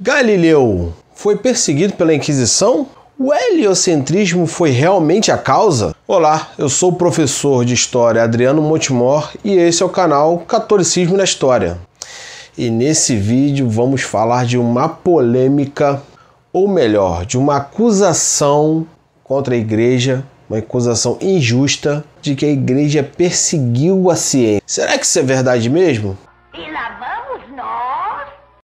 Galileu foi perseguido pela Inquisição? O heliocentrismo foi realmente a causa? Olá, eu sou o professor de História Adriano Montemor e esse é o canal Catolicismo na História. E nesse vídeo vamos falar de uma polêmica, ou melhor, de uma acusação contra a Igreja, uma acusação injusta de que a Igreja perseguiu a ciência. Será que isso é verdade mesmo? E lá vamos nós?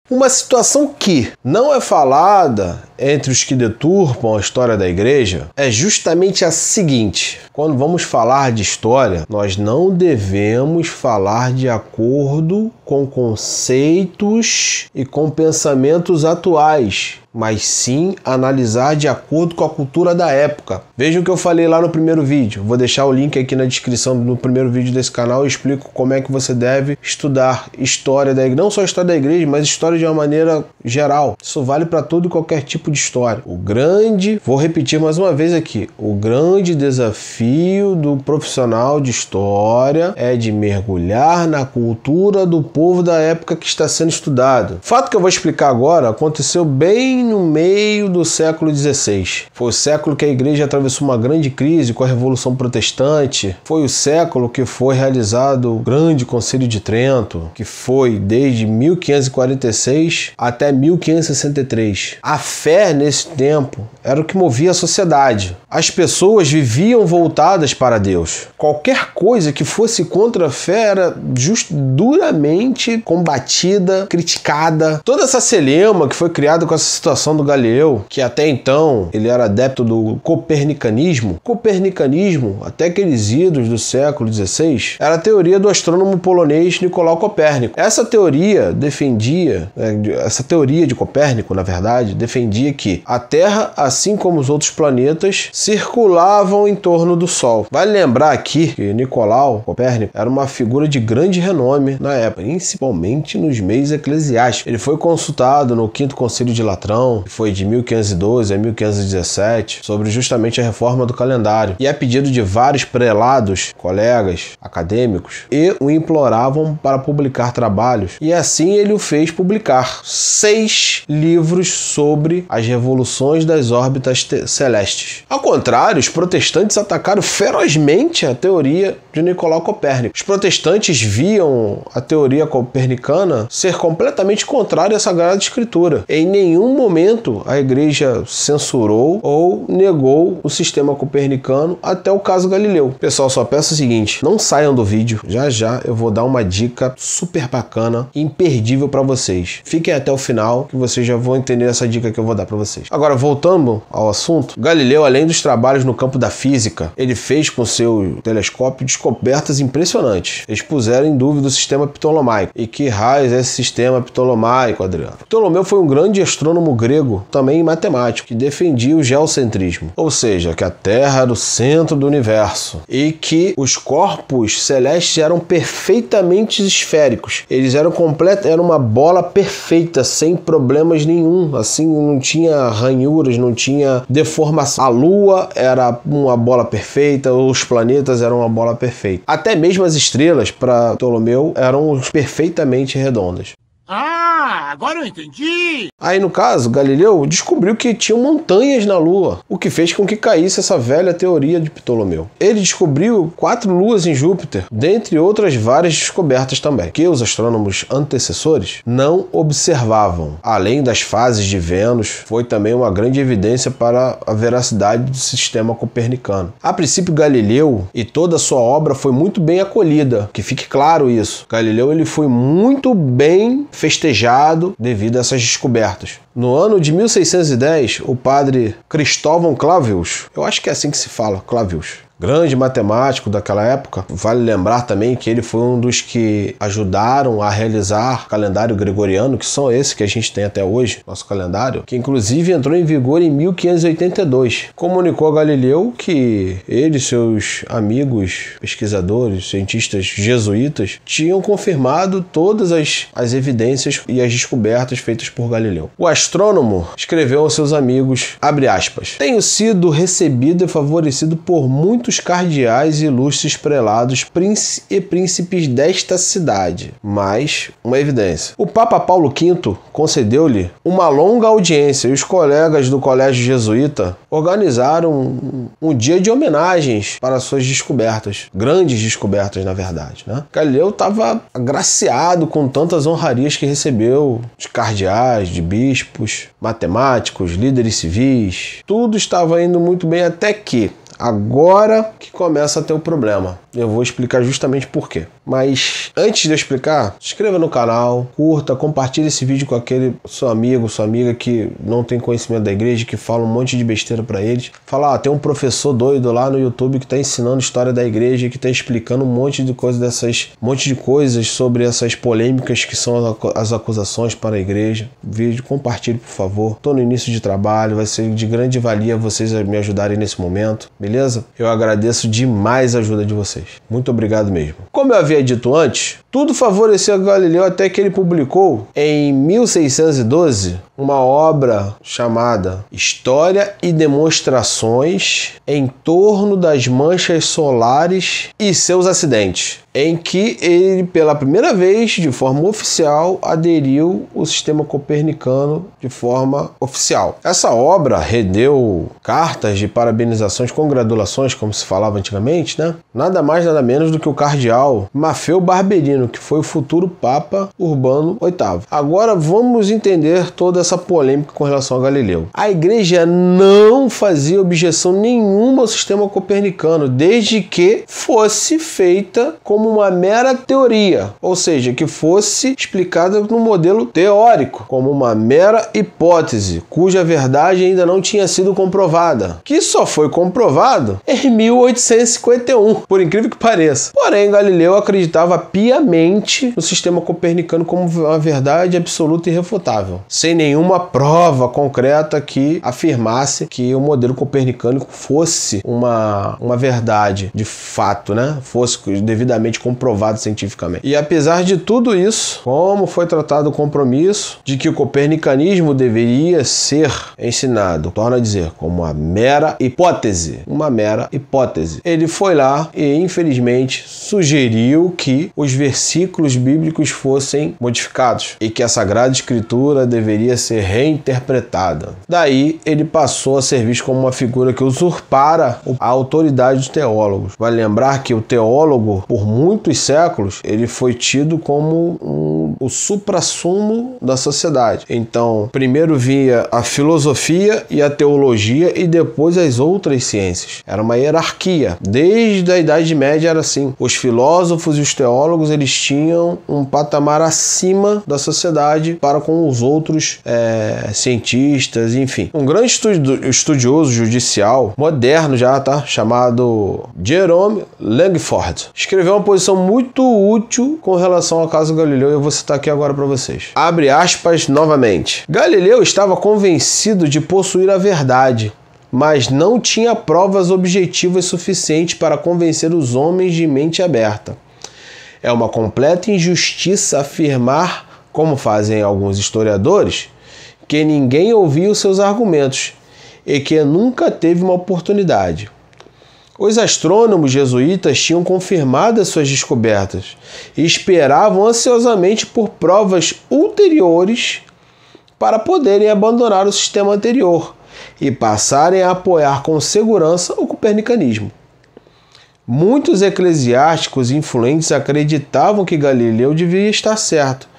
Uma situação que não é falada entre os que deturpam a história da Igreja é justamente a seguinte: quando vamos falar de história, nós não devemos falar de acordo com conceitos e com pensamentos atuais, mas sim analisar de acordo com a cultura da época. Vejam o que eu falei lá no primeiro vídeo. Vou deixar o link aqui na descrição no primeiro vídeo desse canal. Eu explico como é que você deve estudar história da Igreja, não só história da Igreja, mas história de uma maneira geral. Isso vale para todo e qualquer tipo de história. Vou repetir mais uma vez aqui, o grande desafio do profissional de história é de mergulhar na cultura do povo da época que está sendo estudado. O fato que eu vou explicar agora aconteceu bem no meio do século XVI. Foi o século que a Igreja atravessou uma grande crise com a Revolução Protestante. Foi o século que foi realizado o Grande Concílio de Trento, que foi desde 1546 até 1563. A fé nesse tempo era o que movia a sociedade. As pessoas viviam voltadas para Deus. Qualquer coisa que fosse contra a fé era duramente combatida, criticada. Toda essa celeuma que foi criada com essa situação do Galileu, que até então ele era adepto do copernicanismo. Copernicanismo, até aqueles idos do século XVI, era a teoria do astrônomo polonês Nicolau Copérnico. Essa teoria de Copérnico, na verdade, defendia que a Terra, assim como os outros planetas, circulavam em torno do Sol. Vale lembrar aqui que Nicolau Copérnico era uma figura de grande renome na época, principalmente nos meios eclesiásticos. Ele foi consultado no Quinto Concílio de Latrão, que foi de 1512 a 1517, sobre justamente a reforma do calendário. E a pedido de vários prelados, colegas, acadêmicos, e o imploravam para publicar trabalhos. E assim ele o fez publicar 6 livros sobre as revoluções das órbitas celestes. Ao contrário, os protestantes atacaram ferozmente a teoria de Nicolau Copérnico. Os protestantes viam a teoria copernicana ser completamente contrária à Sagrada Escritura. Em nenhum momento a Igreja censurou ou negou o sistema copernicano até o caso Galileu. Pessoal, só peço o seguinte: não saiam do vídeo. Já já eu vou dar uma dica super bacana, imperdível para vocês. Fiquem até o final que vocês já vão entender essa dica que eu vou dar para vocês. Agora, voltando ao assunto, Galileu, além dos trabalhos no campo da física, ele fez com seu telescópio descobertas impressionantes. Eles puseram em dúvida o sistema ptolomaico. E que raios é esse sistema ptolomaico, Adriano? Ptolomeu foi um grande astrônomo grego, também matemático, que defendia o geocentrismo, ou seja, que a Terra era o centro do universo e que os corpos celestes eram perfeitamente esféricos. Eles eram era uma bola perfeita, sem problemas nenhum. Assim, não tinha ranhuras, não tinha deformação. A Lua era uma bola perfeita, os planetas eram uma bola perfeita. Até mesmo as estrelas, para Ptolomeu, eram perfeitamente redondas. Ah, agora eu entendi! Aí, no caso, Galileu descobriu que tinham montanhas na Lua, o que fez com que caísse essa velha teoria de Ptolomeu. Ele descobriu 4 luas em Júpiter, dentre outras várias descobertas também, que os astrônomos antecessores não observavam. Além das fases de Vênus, foi também uma grande evidência para a veracidade do sistema copernicano. A princípio, Galileu e toda a sua obra foi muito bem acolhida, que fique claro isso. Galileu ele foi muito bem festejado devido a essas descobertas. No ano de 1610, o padre Cristóvão Clavius, eu acho que é assim que se fala, Clavius, grande matemático daquela época. Vale lembrar também que ele foi um dos que ajudaram a realizar o calendário gregoriano, que são esses que a gente tem até hoje, nosso calendário, que inclusive entrou em vigor em 1582. Comunicou a Galileu que ele e seus amigos pesquisadores, cientistas jesuítas, tinham confirmado todas as evidências e as descobertas feitas por Galileu. O astrônomo escreveu aos seus amigos, abre aspas, "Tenho sido recebido e favorecido por muitos muitos cardeais, ilustres prelados e príncipes desta cidade. Mais uma evidência. O Papa Paulo V concedeu-lhe uma longa audiência e os colegas do Colégio Jesuíta organizaram um dia de homenagens para suas descobertas. Grandes descobertas, na verdade, né? Galileu estava agraciado com tantas honrarias que recebeu de cardeais, de bispos, matemáticos, líderes civis. Tudo estava indo muito bem até que agora que começa a ter o problema. Eu vou explicar justamente por quê. Mas antes de eu explicar, se inscreva no canal, curta, compartilhe esse vídeo com aquele seu amigo, sua amiga que não tem conhecimento da igreja, que fala um monte de besteira pra eles. Fala, tem um professor doido lá no YouTube que tá ensinando história da igreja, que tá explicando um monte de coisas sobre essas polêmicas que são as acusações para a igreja. Vídeo, compartilhe, por favor. Tô no início de trabalho, vai ser de grande valia vocês me ajudarem nesse momento, beleza? Eu agradeço demais a ajuda de vocês. Muito obrigado mesmo. Como eu havia dito antes, tudo favoreceu Galileu até que ele publicou, em 1612, uma obra chamada História e Demonstrações em torno das manchas solares e seus acidentes, em que ele, pela primeira vez, de forma oficial, aderiu ao sistema copernicano de forma oficial. Essa obra rendeu cartas de parabenizações, congratulações, como se falava antigamente, né? Nada mais, nada menos do que o cardeal Maffeo Barberino, que foi o futuro Papa Urbano VIII. Agora vamos entender toda essa polêmica com relação a Galileu. A igreja não fazia objeção nenhuma ao sistema copernicano, desde que fosse feita como uma mera teoria, ou seja, que fosse explicada no modelo teórico, como uma mera hipótese, cuja verdade ainda não tinha sido comprovada, que só foi comprovado em 1851, por incrível que pareça. Porém, Galileu acreditava piamente no sistema copernicano como uma verdade absoluta e irrefutável, sem nenhuma prova concreta que afirmasse que o modelo copernicano fosse uma verdade de fato, né? Fosse devidamente comprovado cientificamente. E apesar de tudo isso, como foi tratado o compromisso de que o copernicanismo deveria ser ensinado, torna a dizer, como uma mera hipótese, ele foi lá e infelizmente sugeriu que os versículos bíblicos fossem modificados e que a Sagrada Escritura deveria ser reinterpretada. Daí ele passou a ser visto como uma figura que usurpara a autoridade dos teólogos. Vale lembrar que o teólogo, por muitos séculos, ele foi tido como o suprassumo da sociedade. Então, primeiro vinha a filosofia e a teologia e depois as outras ciências. Era uma hierarquia. Desde a Idade Média era assim. Os filósofos e os teólogos, eles tinham um patamar acima da sociedade para com os outros cientistas, enfim. Um grande estudioso judicial, moderno já, tá? Chamado Jerome Langford, escreveu uma posição muito útil com relação ao caso Galileu e eu vou citar aqui agora para vocês. Abre aspas novamente. Galileu estava convencido de possuir a verdade, mas não tinha provas objetivas suficientes para convencer os homens de mente aberta. É uma completa injustiça afirmar, como fazem alguns historiadores, que ninguém ouviu seus argumentos e que nunca teve uma oportunidade. Os astrônomos jesuítas tinham confirmado as suas descobertas e esperavam ansiosamente por provas ulteriores para poderem abandonar o sistema anterior e passarem a apoiar com segurança o copernicanismo. Muitos eclesiásticos influentes acreditavam que Galileu devia estar certo,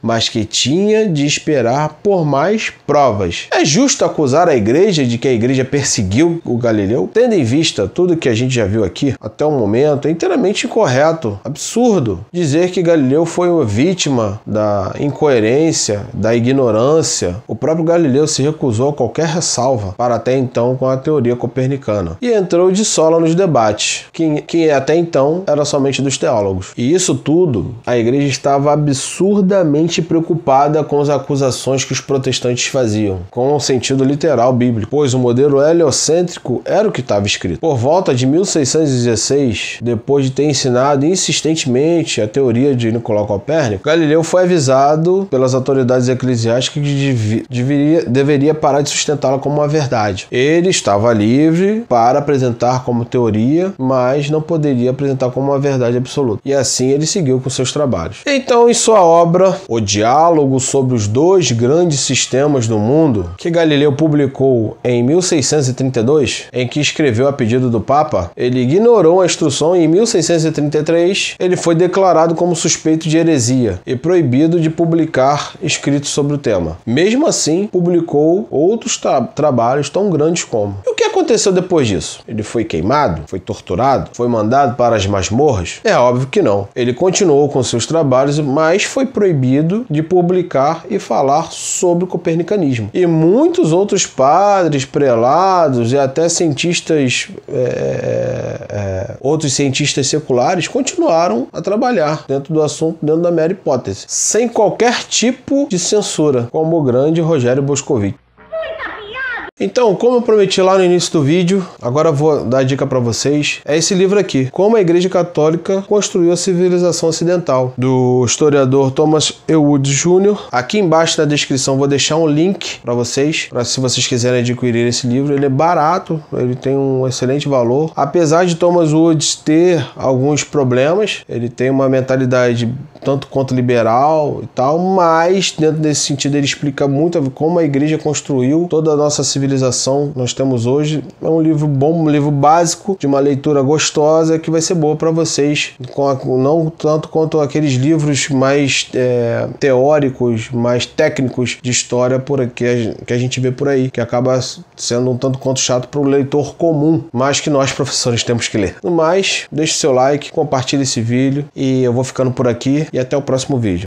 mas que tinha de esperar por mais provas. É justo acusar a igreja de que a igreja perseguiu o Galileu? Tendo em vista tudo que a gente já viu aqui até o momento, é inteiramente incorreto, absurdo, dizer que Galileu foi uma vítima da incoerência, da ignorância. O próprio Galileu se recusou a qualquer ressalva para até então com a teoria copernicana e entrou de sola nos debates, que até então era somente dos teólogos. E isso tudo, a igreja estava absurdamente realmente preocupada com as acusações que os protestantes faziam, com o sentido literal bíblico, pois o modelo heliocêntrico era o que estava escrito. Por volta de 1616, depois de ter ensinado insistentemente a teoria de Nicolau Copérnico, Galileu foi avisado pelas autoridades eclesiásticas que deveria parar de sustentá-la como uma verdade. Ele estava livre para apresentar como teoria, mas não poderia apresentar como uma verdade absoluta. E assim ele seguiu com seus trabalhos. Então, em sua obra, O Diálogo sobre os Dois Grandes Sistemas do Mundo, que Galileu publicou em 1632, em que escreveu a pedido do Papa, ele ignorou a instrução e em 1633 ele foi declarado como suspeito de heresia e proibido de publicar escritos sobre o tema. Mesmo assim, publicou outros trabalhos tão grandes como. E o que aconteceu depois disso? Ele foi queimado? Foi torturado? Foi mandado para as masmorras? É óbvio que não. Ele continuou com seus trabalhos, mas foi proibido de publicar e falar sobre o copernicanismo. E muitos outros padres, prelados e até cientistas, outros cientistas seculares continuaram a trabalhar dentro do assunto, dentro da mera hipótese, sem qualquer tipo de censura, como o grande Rogério Boscovich. Então, como eu prometi lá no início do vídeo, agora eu vou dar a dica para vocês. É esse livro aqui, Como a Igreja Católica Construiu a Civilização Ocidental, do historiador Thomas Ewald Jr. Aqui embaixo na descrição vou deixar um link para vocês, se vocês quiserem adquirir esse livro. Ele é barato, ele tem um excelente valor. Apesar de Thomas Woods ter alguns problemas, ele tem uma mentalidade tanto quanto liberal e tal, mas dentro desse sentido ele explica muito como a igreja construiu toda a nossa civilização que nós temos hoje. É um livro bom, um livro básico, de uma leitura gostosa, que vai ser boa para vocês, não tanto quanto aqueles livros mais teóricos, mais técnicos de história por aqui, que a gente vê por aí, que acaba sendo um tanto quanto chato para o leitor comum, mas que nós professores temos que ler. No mais, deixe seu like, compartilhe esse vídeo e eu vou ficando por aqui e até o próximo vídeo.